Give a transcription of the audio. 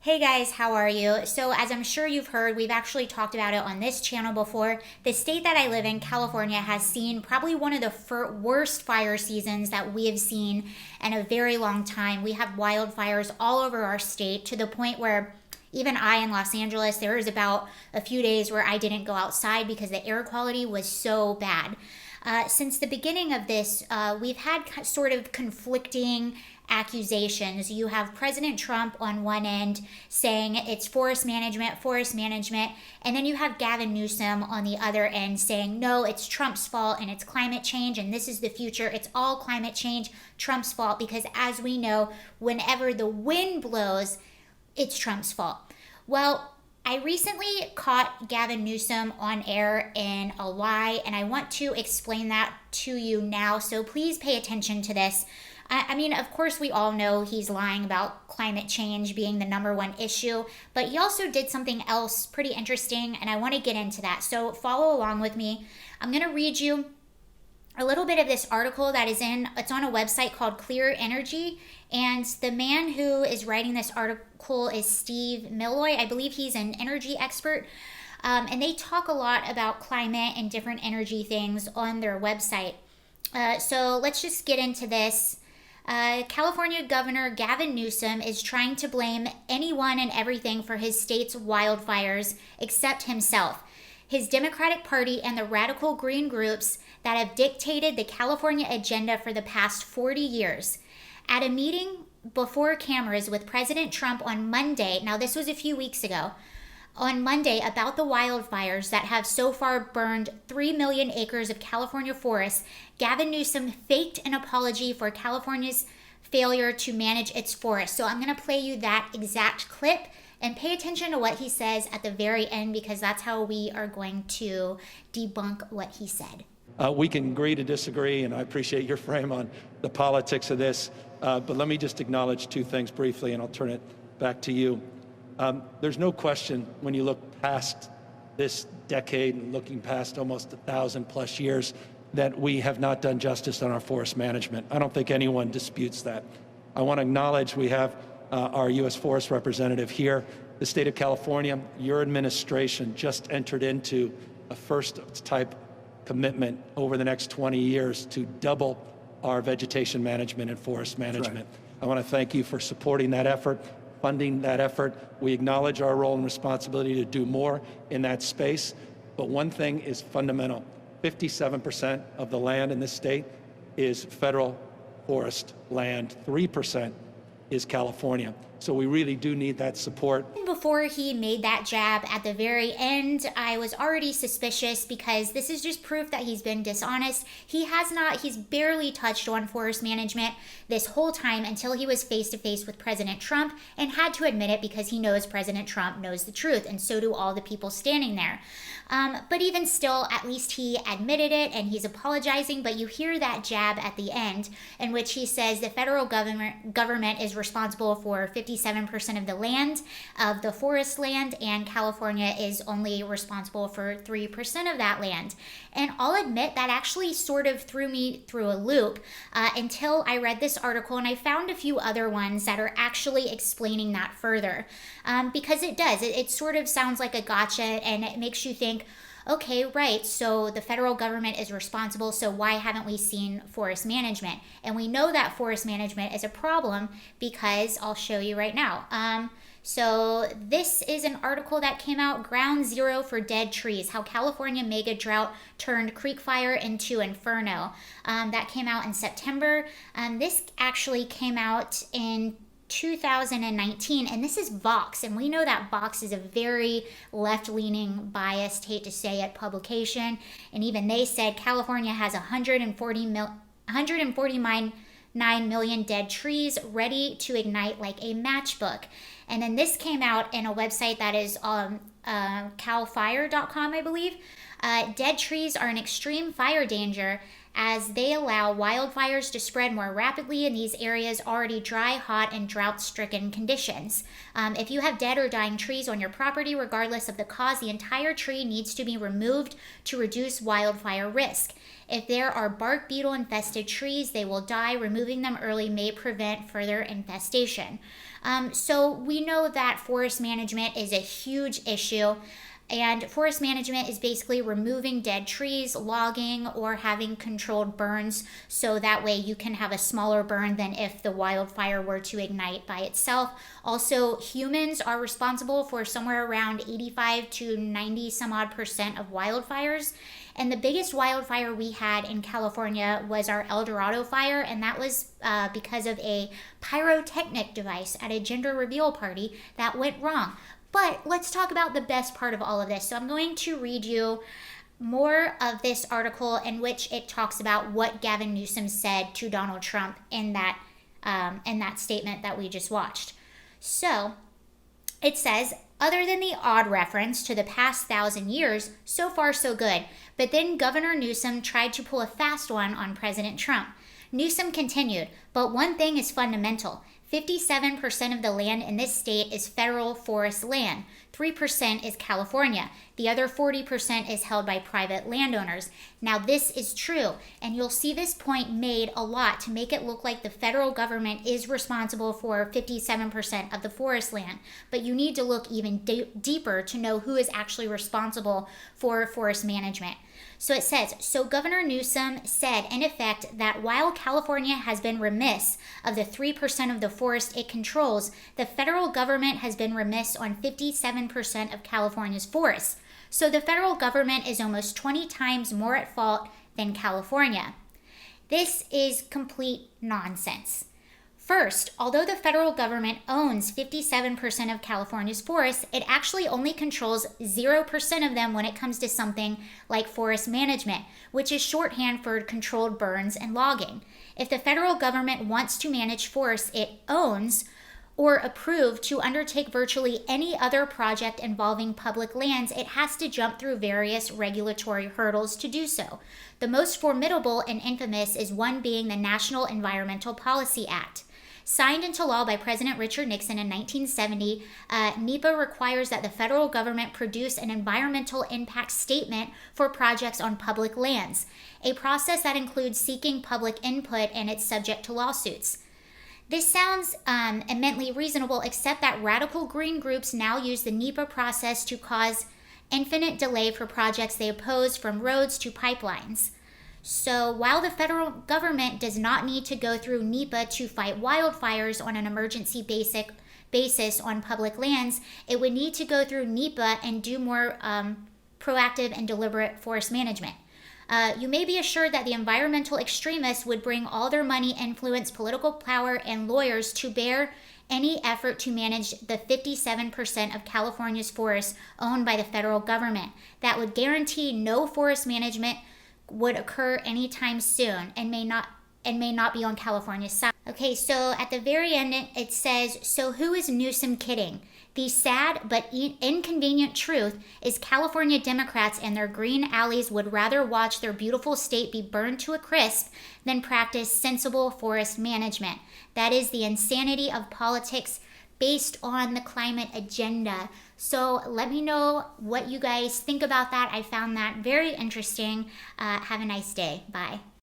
Hey guys, how are you? So, as I'm sure you've heard, we've actually talked about it on this channel before. The state that I live in, California, has seen probably one of the worst fire seasons that we have seen in a very long time. We have wildfires all over our state to the point where even I in Los Angeles, there was about a few days where I didn't go outside because the air quality was so bad. Since the beginning of this, we've had sort of conflicting accusations. You have President Trump on one end saying it's forest management, and then you have Gavin Newsom on the other end saying, no, it's Trump's fault and it's climate change and this is the future. It's all climate change, Trump's fault, because as we know, whenever the wind blows, it's Trump's fault. Well, I recently caught Gavin Newsom on air in a lie, and I want to explain that to you now, so please pay attention to this. I mean, of course, we all know he's lying about climate change being the number one issue, but he also did something else pretty interesting, and I want to get into that. So follow along with me. I'm going to read you a little bit of this article it's on a website called Clear Energy, and the man who is writing this article is Steve Milloy. I believe he's an energy expert, and they talk a lot about climate and different energy things on their website. So let's just get into this. California Governor Gavin Newsom is trying to blame anyone and everything for his state's wildfires except himself. His Democratic Party and the radical green groups that have dictated the California agenda for the past 40 years. At a meeting before cameras with President Trump on Monday, now this was a few weeks ago, on Monday about the wildfires that have so far burned 3 million acres of California forests, Gavin Newsom faked an apology for California's failure to manage its forests. So I'm going to play you that exact clip and pay attention to what he says at the very end, because that's how we are going to debunk what he said. We can agree to disagree, and I appreciate your frame on the politics of this. But let me just acknowledge two things briefly, and I'll turn it back to you. There's no question when you look past this decade and looking past almost 1,000+ years that we have not done justice on our forest management. I don't think anyone disputes that. I want to acknowledge we have our U.S. Forest Representative here. The state of California, your administration just entered into a first-type commitment over the next 20 years to double our vegetation management and forest management. Right. I want to thank you for supporting that effort, funding that effort. We acknowledge our role and responsibility to do more in that space. But one thing is fundamental. 57% of the land in this state is federal forest land. 3% is California. So we really do need that support. Before he made that jab at the very end, I was already suspicious because this is just proof that he's been dishonest. He's barely touched on forest management this whole time until he was face to face with President Trump and had to admit it because he knows President Trump knows the truth, and so do all the people standing there. But even still, at least he admitted it and he's apologizing, but you hear that jab at the end in which he says the federal government is responsible for 57% of the land, of the forest land, and California is only responsible for 3% of that land. And I'll admit that actually sort of threw me through a loop until I read this article, and I found a few other ones that are actually explaining that further. Because it does. It sort of sounds like a gotcha, and it makes you think, okay, right, so the federal government is responsible, so why haven't we seen forest management? And we know that forest management is a problem because I'll show you right now. So this is an article that came out, Ground Zero for Dead Trees, How California Mega Drought Turned Creek Fire into Inferno. That came out in September. This actually came out in 2019, and this is Vox, and we know that Vox is a very left-leaning, biased, hate to say it, publication, and even they said California has 149 million dead trees ready to ignite like a matchbook. And then this came out in a website that is calfire.com, I believe. Dead trees are an extreme fire danger as they allow wildfires to spread more rapidly in these areas already dry, hot, and drought-stricken conditions. If you have dead or dying trees on your property, regardless of the cause, the entire tree needs to be removed to reduce wildfire risk. If there are bark beetle infested trees, they will die. Removing them early may prevent further infestation. So we know that forest management is a huge issue. And forest management is basically removing dead trees, logging, or having controlled burns, so that way you can have a smaller burn than if the wildfire were to ignite by itself. Also, humans are responsible for somewhere around 85 to 90 some odd percent of wildfires. And the biggest wildfire we had in California was our El Dorado fire, and that was because of a pyrotechnic device at a gender reveal party that went wrong. But let's talk about the best part of all of this. So I'm going to read you more of this article in which it talks about what Gavin Newsom said to Donald Trump in that statement that we just watched. So it says, other than the odd reference to the past 1,000 years, so far so good. But then Governor Newsom tried to pull a fast one on President Trump. Newsom continued, but one thing is fundamental. 57% of the land in this state is federal forest land. 3% is California. The other 40% is held by private landowners. Now, this is true, and you'll see this point made a lot to make it look like the federal government is responsible for 57% of the forest land. But you need to look even deeper to know who is actually responsible for forest management. So it says, so Governor Newsom said, in effect, that while California has been remiss of the 3% of the forest it controls, the federal government has been remiss on 57% of California's forests. So the federal government is almost 20 times more at fault than California. This is complete nonsense. First, although the federal government owns 57% of California's forests, it actually only controls 0% of them when it comes to something like forest management, which is shorthand for controlled burns and logging. If the federal government wants to manage forests it owns, or approved to undertake virtually any other project involving public lands, it has to jump through various regulatory hurdles to do so. The most formidable and infamous is one being the National Environmental Policy Act. Signed into law by President Richard Nixon in 1970, NEPA requires that the federal government produce an environmental impact statement for projects on public lands, a process that includes seeking public input, and it's subject to lawsuits. This sounds immensely reasonable, except that radical green groups now use the NEPA process to cause infinite delay for projects they oppose, from roads to pipelines. So while the federal government does not need to go through NEPA to fight wildfires on an emergency basis on public lands, it would need to go through NEPA and do more proactive and deliberate forest management. You may be assured that the environmental extremists would bring all their money, influence, political power, and lawyers to bear any effort to manage the 57% of California's forests owned by the federal government. That would guarantee no forest management would occur anytime soon, and may not be on California's side. Okay, so at the very end it says, so who is Newsom kidding? The sad but inconvenient truth is California Democrats and their green allies would rather watch their beautiful state be burned to a crisp than practice sensible forest management. That is the insanity of politics based on the climate agenda. So let me know what you guys think about that. I found that very interesting. Have a nice day. Bye.